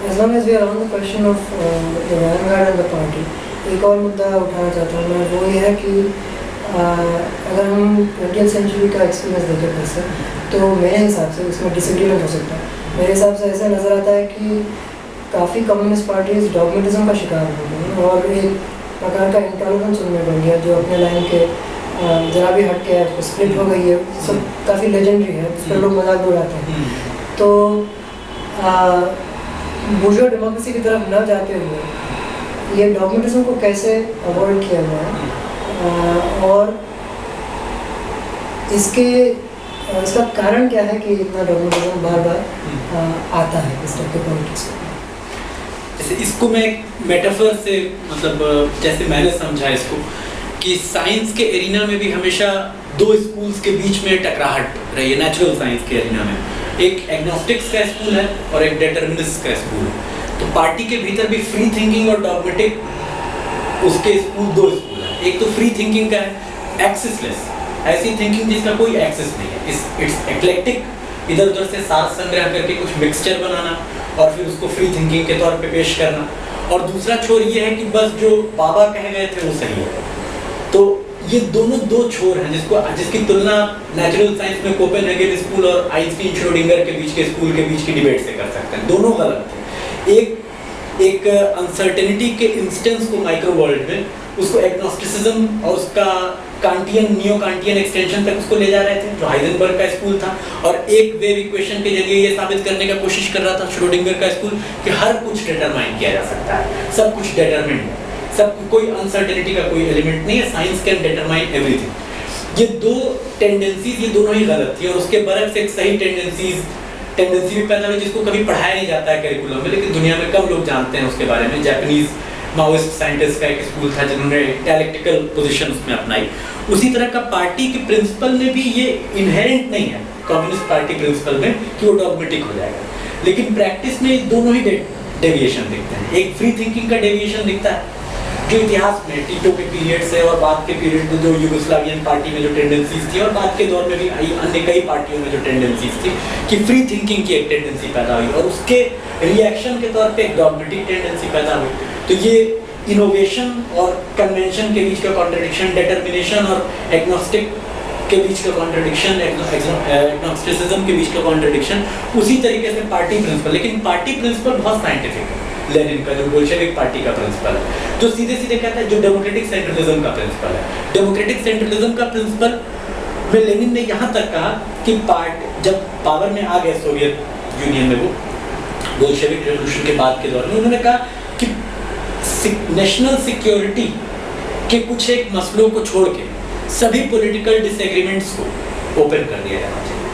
as long as we are on the question of the vanguard and the party, एक और मुद्दा उठाना चाहता हूँ मैं, वो ये है कि अगर हम 20th सेंचुरी का एक्सपीरियंस देखें फिर से, तो मेरे हिसाब से इसमें डिसएग्रीमेंट हो सकता है। मेरे हिसाब से ऐसा नज़र आता है कि काफ़ी कम्युनिस्ट पार्टीज डॉगमेटिज्म का शिकार हो गई और एक प्रकार का इंटॉलरेंस उनमें बन गया, जो अपने लाइन के जरा भी हट के स्प्लिट हो गई है। सब काफ़ी लेजेंडरी है, उस पर लोग मजाक भी उड़ाते हैं। तो बुर्जुआ डेमोक्रेसी की तरफ न जाते हुए ये डॉगमेटिज्म को कैसे अवॉइड किया जाए, और इसका कारण क्या है कि इतना डॉगमेटिज्म बार बार आता है इस टाइप के पॉलिटिक्स में। जैसे इसको मैं मेटाफर से, मतलब जैसे मैंने समझा इसको, कि साइंस के एरिना में भी हमेशा दो स्कूल्स के बीच में टकराहट रही है। नेचुरल साइंस के एरिना में एक एग्नोस्टिक्स का स्कूल है और एक डिटरमिनिस्ट का स्कूल है। तो पार्टी के भीतर भी फ्री थिंकिंग और डॉगमेटिक उसके स्कूल, दो स्कूल है। एक तो फ्री थिंकिंग का है, एक्सेसलेस, ऐसी थिंकिंग जिसका कोई एक्सेस नहीं है, इट्स एक्लेक्टिक, इधर उधर से सार संग्रह करके कुछ मिक्सचर बनाना और फिर उसको फ्री थिंकिंग के तौर पे पेश करना। और दूसरा छोर ये है कि बस जो बाबा कह गए थे वो सही है। तो ये दोनों दो छोर हैं जिसकी तुलना नेचुरल साइंस में कोपेनहेगन स्कूल और आइंस्टीन श्रोडिंगर के बीच के स्कूल के बीच की डिबेट से कर सकते हैं। दोनों गलत थे। एक अनसर्टेनिटी के इंस्टेंस को माइक्रो वर्ल्ड में उसको एग्नोस्टिसिज्म और उसका कांटियन, नियो कांटियन एक्सटेंशन तक उसको ले जा रहे थे, जो हाइजेनबर्ग का स्कूल था। और एक वेव इक्वेशन के जरिए ये साबित करने का कोशिश कर रहा था श्रोडिंगर का स्कूल कि हर कुछ डिटरमाइन किया जा सकता है, सब कुछ डिटरमिन्ड है, सब कोई अनसर्टेनिटी का कोई एलिमेंट नहीं है, साइंस कैन डिटरमाइन एवरीथिंग। ये दो टेंडेंसीज, ये दोनों ही गलत थी। और उसके बरक्स एक सही टेंडेंसी भी पैदा हुई जिसको कभी पढ़ाया नहीं जाता है करिकुलम में, लेकिन दुनिया में कम लोग जानते हैं उसके बारे में। जापानीज माओइस्ट साइंटिस्ट का एक स्कूल था जिन्होंने डायलेक्टिकल पोजीशन उसमें अपनाई। उसी तरह का पार्टी के प्रिंसिपल में भी ये इनहेरेंट नहीं है कम्युनिस्ट पार्टी प्रिंसिपल में कि वो डॉगमेटिक हो जाएगा, लेकिन प्रैक्टिस में दोनों ही डेविएशन दिखते हैं। एक फ्री थिंकिंग का डेविएशन दिखता है जो इतिहास में टीटो के पीरियड से और बाद के पीरियड में जो यूगोस्लावियन पार्टी में जो टेंडेंसीज थी और बाद के दौर में भी अन्य कई पार्टियों में जो टेंडेंसीज थी कि फ्री थिंकिंग की एक टेंडेंसी पैदा हुई और उसके रिएक्शन के तौर पे एक डॉगमेटिक टेंडेंसी पैदा हुई। तो ये इनोवेशन और कन्वेंशन के बीच का कॉन्ट्रडिक्शन, डिटरमिनेशन और एग्नोस्टिक के बीच का कॉन्ट्रडिक्शन, एग्नोस्टिसिज्म के बीच का कॉन्ट्रडिक्शन, उसी तरीके से पार्टी प्रिंसिपल। लेकिन पार्टी प्रिंसिपल बहुत साइंटिफिक है। लेनिन का जो बोल्शेविक पार्टी का प्रिंसिपल है, जो सीधे सीधे कहता है, जो डेमोक्रेटिक सेंट्रलिज्म का प्रिंसिपल है। डेमोक्रेटिक सेंट्रलिज्म का प्रिंसिपल में लेनिन ने यहाँ तक कहा कि जब पावर में आ गए सोवियत यूनियन में, वो बोल्शेविक रेवोल्यूशन के बाद के दौर में, उन्होंने कहा कि नेशनल सिक्योरिटी के कुछ एक मसलों को छोड़ के सभी पॉलिटिकल डिसएग्रीमेंट्स को ओपन कर दिया जाना चाहिए।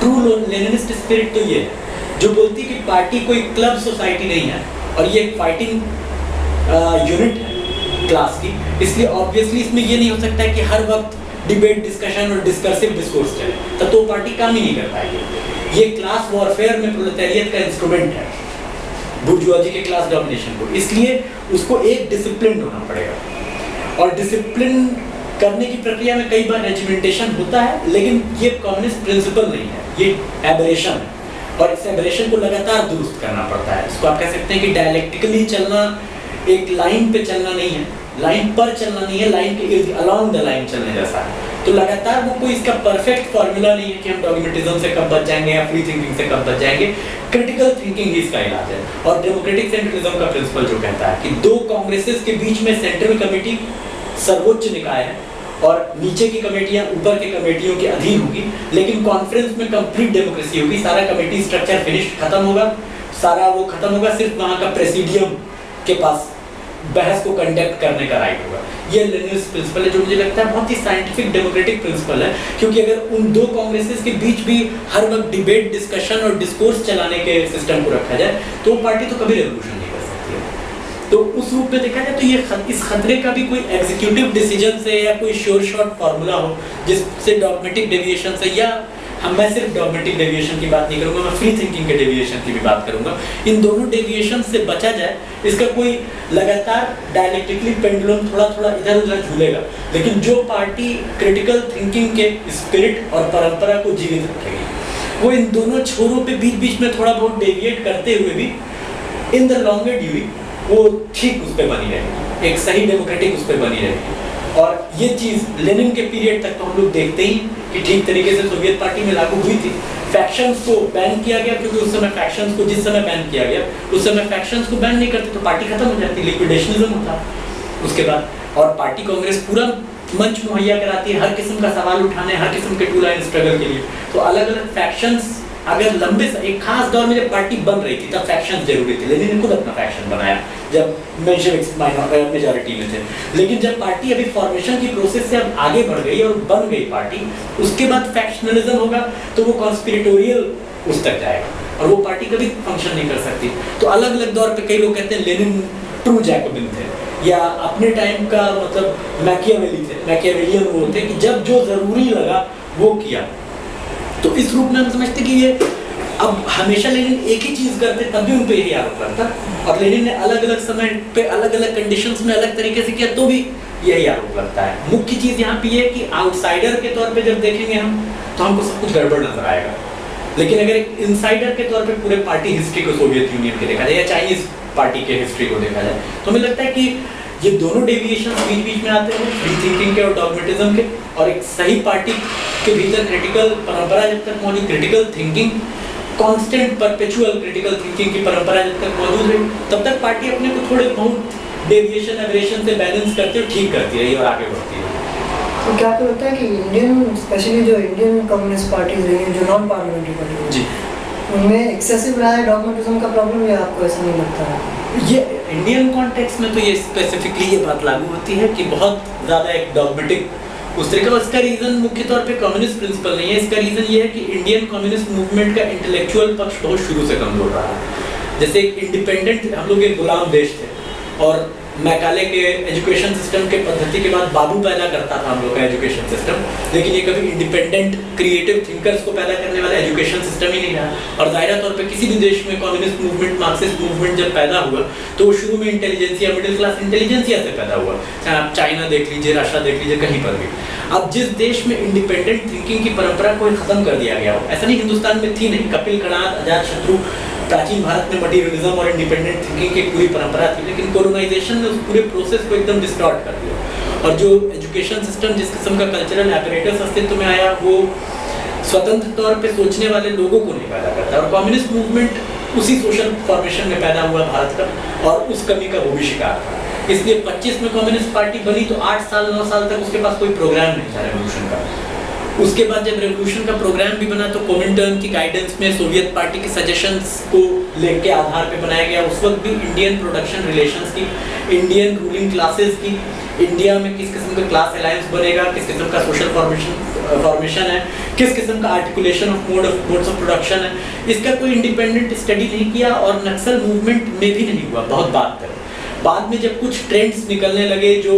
ट्रू लेनिनिस्ट स्पिरिट तो ये है जो बोलती कि पार्टी कोई क्लब सोसाइटी नहीं है और ये एक फाइटिंग यूनिट है क्लास की, इसलिए ऑब्वियसली इसमें ये नहीं हो सकता है कि हर वक्त डिबेट, डिस्कशन और डिस्कर्सिव डिस्कोर्स चले, तब तो पार्टी काम ही नहीं कर पाएगी। ये क्लास वॉरफेयर में प्रोलेटारिएट का इंस्ट्रूमेंट है, बुर्जुआजी के क्लास डोमिनेशन को, इसलिए उसको एक डिसिप्लिन होना पड़ेगा। और डिसिप्लिन करने की प्रक्रिया में कई बार रेजिमेंटेशन होता है, लेकिन ये कम्युनिस्ट प्रिंसिपल नहीं है, ये एबरेशन है और इस एबरेशन को लगातार दुरुस्त करना पड़ता है। इसको आप कह सकते हैं कि डायलेक्टिकली चलना, एक लाइन पे चलना नहीं है, लाइन पर चलना नहीं है, लाइन के अलोंग द लाइन चलने जैसा है। तो लगातार वो कोई इसका परफेक्ट फॉर्मूला नहीं है कि हम डॉगमेटिज्म से कब बच जाएंगे या फ्री थिंकिंग से कब बच जाएंगे। क्रिटिकल थिंकिंग ही इसका इलाज है। और डेमोक्रेटिक सेंट्रलिज्म का प्रिंसिपल जो कहता है कि दो कांग्रेसेस के बीच में सेंट्रल कमेटी सर्वोच्च निकाय है और नीचे की कमेटियां ऊपर के कमेटियों के अधीन होगी, लेकिन कॉन्फ्रेंस में कंप्लीट डेमोक्रेसी होगी। सारा कमेटी स्ट्रक्चर फिनिश्ड खत्म होगा, सारा वो खत्म होगा, सिर्फ वहां का प्रेसिडियम के पास बहस को कंडक्ट करने का राइट होगा। ये लेनिनिस्ट प्रिंसिपल है जो मुझे लगता है बहुत ही साइंटिफिक डेमोक्रेटिक प्रिंसिपल है, क्योंकि अगर उन दो कांग्रेसेस के बीच भी हर वक्त डिबेट, डिस्कशन और डिस्कोर्स चलाने के सिस्टम को रखा जाए तो पार्टी तो कभी रेवोल्यूशन नहीं कर सकती है। तो उस रूप में देखा जाए तो ये इस खतरे का भी कोई एग्जीक्यूटिव डिसीजन से या कोई श्योर शॉट फार्मूला हो जिससे डॉगमेटिक डेविएशन से, या मैं सिर्फ डॉगमेटिक डेविएशन की बात नहीं करूंगा, मैं फ्री थिंकिंग के डेविएशन की भी बात करूंगा, इन दोनों डेविएशन से बचा जाए। इसका कोई लगातार डायलेक्टिकली पेंडुलम थोड़ा थोड़ा इधर उधर झूलेगा, लेकिन जो पार्टी क्रिटिकल थिंकिंग के स्पिरिट और परंपरा को जीवित रखेगी वो इन दोनों छोरों पे बीच बीच में थोड़ा बहुत डेविएट करते हुए भी इन द लॉन्गर ड्यूरिंग वो ठीक उस पर बनी रहेगी, एक सही डेमोक्रेटिक उस पर बनी रहेगी। और ये चीज़ लेनिन के पीरियड तक तो हम लोग देखते ही कि ठीक तरीके से सोवियत पार्टी में लागू हुई थी। फैक्शंस को बैन किया गया, क्योंकि उस समय फैक्शंस को जिस समय बैन किया गया उस समय फैक्शंस को बैन नहीं करते तो पार्टी खत्म हो जाती, लिक्विडेशनिज्म होता उसके बाद। और पार्टी कांग्रेस पूरा मंच मुहैया कराती है हर किस्म का सवाल उठाने, हर किस्म के टू लाइन स्ट्रगल के लिए। तो अलग अलग फैक्शंस अगर लंबे एक खास दौर में जब पार्टी बन रही थी तब फैक्शंस जरूरी थे। लेनिन ने खुद अपना फैक्शन बनाया जब मेंशेविक्स मेजॉरिटी में थे। लेकिन जब पार्टी अभी फॉर्मेशन की प्रोसेस से अब आगे बढ़ गई और बन गई पार्टी, उसके बाद फैक्शनलिज्म होगा तो वो कॉन्स्पिरेटोरियल उस तक जाएगा और वो पार्टी कभी फंक्शन नहीं कर सकती। तो अलग अलग दौर पे कई लोग कहते हैं लेनिन ट्रू जैकोबिन थे या अपने टाइम का मतलब मैकियावेली थे, मैकियावेलियन वो थे कि जब जो जरूरी लगा वो किया। तो इस रूप में हम समझते कि ये अब हमेशा लेनिन एक ही चीज करते तब भी उन पे यही आरोप लगता, और लेनिन ने अलग अलग समय पे अलग अलग कंडीशंस में अलग तरीके से किया तो भी यही आरोप लगता है। मुख्य चीज यहाँ पे ये है कि आउटसाइडर के तौर पे जब देखेंगे हम तो हमको सब कुछ गड़बड़ नजर आएगा, लेकिन अगर एक इनसाइडर के तौर पे पूरे पार्टी हिस्ट्री को सोवियत यूनियन के देखा जाए या चाइनीज पार्टी के हिस्ट्री को देखा जाए तो हमें लगता है कि ये दोनों डेविएशन बीच बीच में आते हैं, फ्री थिंकिंग के और डॉगमेटिज्म के। और एक सही पार्टी के भीतर क्रिटिकल परंपरा जब तक मौजूद, critical thinking, constant perpetual critical thinking की परंपरा जब तक मौजूद रही तब तक पार्टी अपने को थोड़े बहुत डेविएशन एवरेशन से बैलेंस करती है, ठीक करती रही और आगे बढ़ती है। तो क्या आपको लगता है कि इंडियन स्पेशली जो इंडियन कम्युनिस्ट पार्टीज रही हैं जो नॉन पार्लियामेंट्री पार्टी जी उनमें एक्सेसिव रहा है डॉगमेटिज्म का प्रॉब्लम, या आपको ऐसा नहीं लगता है? ये इंडियन कॉन्टेक्स्ट में तो ये स्पेसिफिकली ये बात लागू होती है कि बहुत ज़्यादा एक डॉगमेटिक उस तरीके का। इसका रीज़न मुख्य तौर पे कम्युनिस्ट प्रिंसिपल नहीं है, इसका रीज़न ये है कि इंडियन कम्युनिस्ट मूवमेंट का इंटेलेक्चुअल पक्ष बहुत शुरू से कमजोर रहा है। जैसे एक इंडिपेंडेंट हम लोग एक गुलाम देश थे और मैकाले के एजुकेशन सिस्टम के पद्धति के बाद बाबू पैदा करता था हम लोग का एजुकेशन सिस्टम, लेकिन ये कभी इंडिपेंडेंट क्रिएटिव थिंकर्स को पैदा करने वाला एजुकेशन सिस्टम ही नहीं रहा। और ज़ाहिर तौर पे किसी भी देश में कम्युनिस्ट मूवमेंट, मार्क्सिस्ट मूवमेंट जब पैदा हुआ तो वो शुरू में इंटेलिजेंसिया, मिडिल क्लास इंटेलिजेंसिया से पैदा हुआ, चाहे आप चाइना देख लीजिए, रशिया देख लीजिए, कहीं पर भी। अब जिस देश में इंडिपेंडेंट थिंकिंग की परंपरा को खत्म कर दिया गया हो, ऐसा नहीं हिंदुस्तान में थी नहीं, कपिल कणाद, अजात शत्रु, प्राचीन भारत में मटीरियलिज्म और इंडिपेंडेंट थिंकिंग की पूरी परंपरा थी, लेकिन कोलोनाइजेशन ने उस पूरे प्रोसेस को एकदम डिस्टॉर्ट कर दिया। और जो एजुकेशन सिस्टम जिस किस्म का कल्चरल एपरेटस अस्तित्व में आया वो स्वतंत्र तौर पे सोचने वाले लोगों को नहीं पैदा करता। और कम्युनिस्ट मूवमेंट उसी सोशल फॉर्मेशन में पैदा हुआ भारत का, और उस कमी का वो भी शिकार था। इसलिए 25 में कम्युनिस्ट पार्टी बनी तो 8 साल 9 साल तक उसके पास कोई प्रोग्राम नहीं था रेवोल्यूशन का। उसके बाद जब रेवोल्यूशन का प्रोग्राम भी बना तो कोमिंटर्न की गाइडेंस में सोवियत पार्टी के सजेशंस को लेके आधार पे बनाया गया। उस वक्त भी इंडियन प्रोडक्शन रिलेशंस की, इंडियन रूलिंग क्लासेस की, इंडिया में किस किस्म का क्लास अलायंस बनेगा, किस किस्म का सोशल फॉर्मेशन है, किस किस्म का articulation of modes of production है, इसका कोई इंडिपेंडेंट स्टडी नहीं किया। और नक्सल मूवमेंट में भी नहीं हुआ, बहुत बात करें। बाद में जब कुछ ट्रेंड्स निकलने लगे जो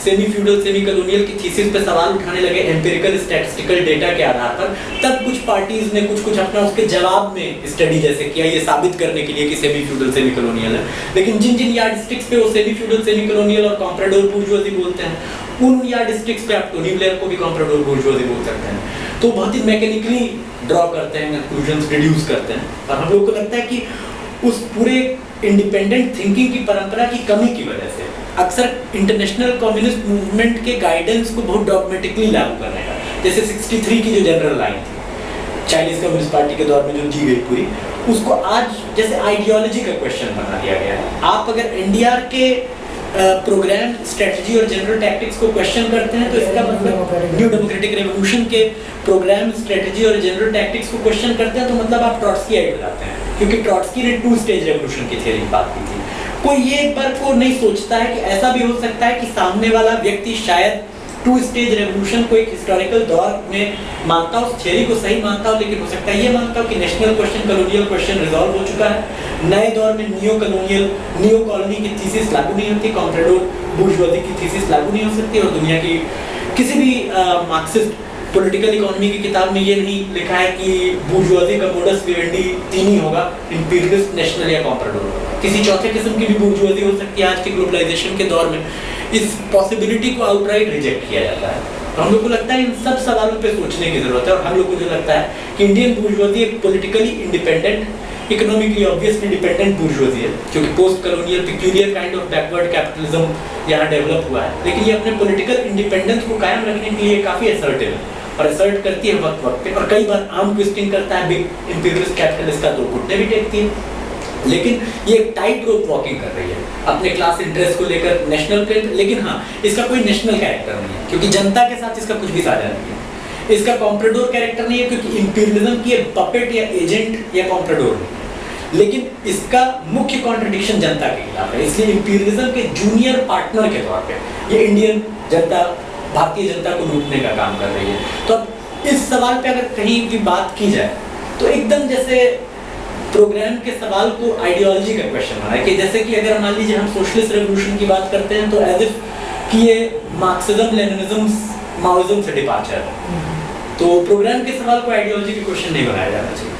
सेमी फ्यूडल सेमी कॉलोनियल की थीसिस पे सवाल उठाने लगे एम्पिरिकल स्टैटिस्टिकल डेटा के आधार पर, तब कुछ पार्टीज ने कुछ अपना उसके जवाब में स्टडी जैसे किया, ये साबित करने के लिए कि सेमी फ्यूडल सेमी कॉलोनियल है। लेकिन जिन जिन यार्डस्टिक्स पे वो सेमी फ्यूडल सेमी कॉलोनियल और कॉम्प्राडोर बूर्जुआजी बोलते हैं, उन यार्डस्टिक्स पे आप टोनी ब्लेयर को भी कॉम्प्राडोर बूर्जुआजी बोल सकते हैं। तो बहुत ही मैकेनिकली ड्रॉ करते हैं, कंक्लूजन्स डिड्यूस करते हैं। और हम लोग को लगता है कि उस पूरे इंडिपेंडेंट थिंकिंग की परंपरा की कमी की वजह से अक्सर इंटरनेशनल कम्युनिस्ट मूवमेंट के गाइडेंस को बहुत डॉगमेटिकली लागू करने का, जैसे 63 की जो जनरल लाइन थी चाइनीज कम्युनिस्ट पार्टी के दौर में जो दी गई पूरी, उसको आज जैसे आइडियोलॉजी का क्वेश्चन बना दिया गया है। आप अगर एनडीआर के प्रोग्राम, स्ट्रेटजी और जनरल टैक्टिक्स को क्वेश्चन करते हैं तो इसका मतलब न्यू डेमोक्रेटिक रेवोल्यूशन के प्रोग्राम, स्ट्रेटजी और जनरल टैक्टिक्स को क्वेश्चन करते हैं तो मतलब आप ट्रॉट्स्की आइड लगाते हैं, क्योंकि ट्रॉट्स्की ने 2 स्टेज रेवोल्यूशन की थ्योरी बात की थी। कोई ये एक बार को नहीं सोचता है कि ऐसा भी हो सकता है कि सामने वाला व्यक्ति शायद 2 स्टेज रेवोल्यूशन को एक हिस्टोरिकल दौर में मानता हो, उस थ्योरी को सही मानता हो, लेकिन हो सकता है ये मानता हो कि national question, colonial question resolve हो चुका है, नए दौर में नियो कॉलोनियल, नियो कॉलोनी की थीसिस लागू नहीं होती, कॉम्प्राडोर बूर्जुआजी की थीसिस लागू नहीं हो सकती। और दुनिया की किसी भी मार्क्सिस्ट पॉलिटिकल इकोनॉमी की किताब में ये नहीं लिखा है कि बूर्जुआजी का मोडस विवेंडी 3 ही होगा, इंपीरियलिस्ट, नेशनल या कॉम्प्राडोर। किसी चौथे किस्म की भी बूर्जुआजी हो सकती है। आज के ग्लोबलाइजेशन के दौर में इस पॉसिबिलिटी को आउटराइट रिजेक्ट किया जाता है। तो हम लोग को लगता है इन सब सवालों पे सोचने की जरूरत है। और हम लोग को जो लगता है कि इंडियन बूर्जुआजी एक politically independent, economically obviously dependent bourgeoisie है, क्योंकि post colonial peculiar kind of backward capitalism यहाँ डेवलप हुआ है, लेकिन ये अपने पॉलिटिकल इंडिपेंडेंस को कायम रखने के लिए काफ़ी असर्टिव है और असर्ट करती है वक्त वक्त पे, और कई बार आर्म ट्विस्टिंग करता है बिग इंपीरियलिस्ट कैपिटलिस्ट का, तो घुटने भी टेकती है। लेकिन ये एक टाइट रोप वॉकिंग कर रही है अपने क्लास इंटरेस्ट को लेकर नेशनल पे, लेकिन हाँ इसका कोई नेशनल कैरेक्टर नहीं है, क्योंकि जनता के साथ इसका कुछ भी साझा नहीं है। इसका कॉम्प्रेडोर कैरेक्टर नहीं है, क्योंकि इंपीरियलिज्म की पपेट या एजेंट या कॉम्प्रेडोर नहीं है, लेकिन इसका मुख्य कॉन्ट्रडिक्शन जनता के खिलाफ है। इसलिए इंपीरियलिज्म के जूनियर पार्टनर के तौर पे ये इंडियन जनता, भारतीय जनता को लूटने का काम कर रही है। तो अब इस सवाल पे अगर कहीं भी बात की जाए तो एकदम जैसे प्रोग्राम के सवाल को आइडियोलॉजी का क्वेश्चन बना है, कि जैसे कि अगर मान लीजिए हम सोशलिस्ट रेवोल्यूशन की बात करते हैं तो एज इफ कि ये मार्क्सिज्म लेनिनिज्म माओइज्म से डिपार्चर है, तो प्रोग्राम के सवाल को आइडियोलॉजी के क्वेश्चन नहीं बनाया जाना चाहिए।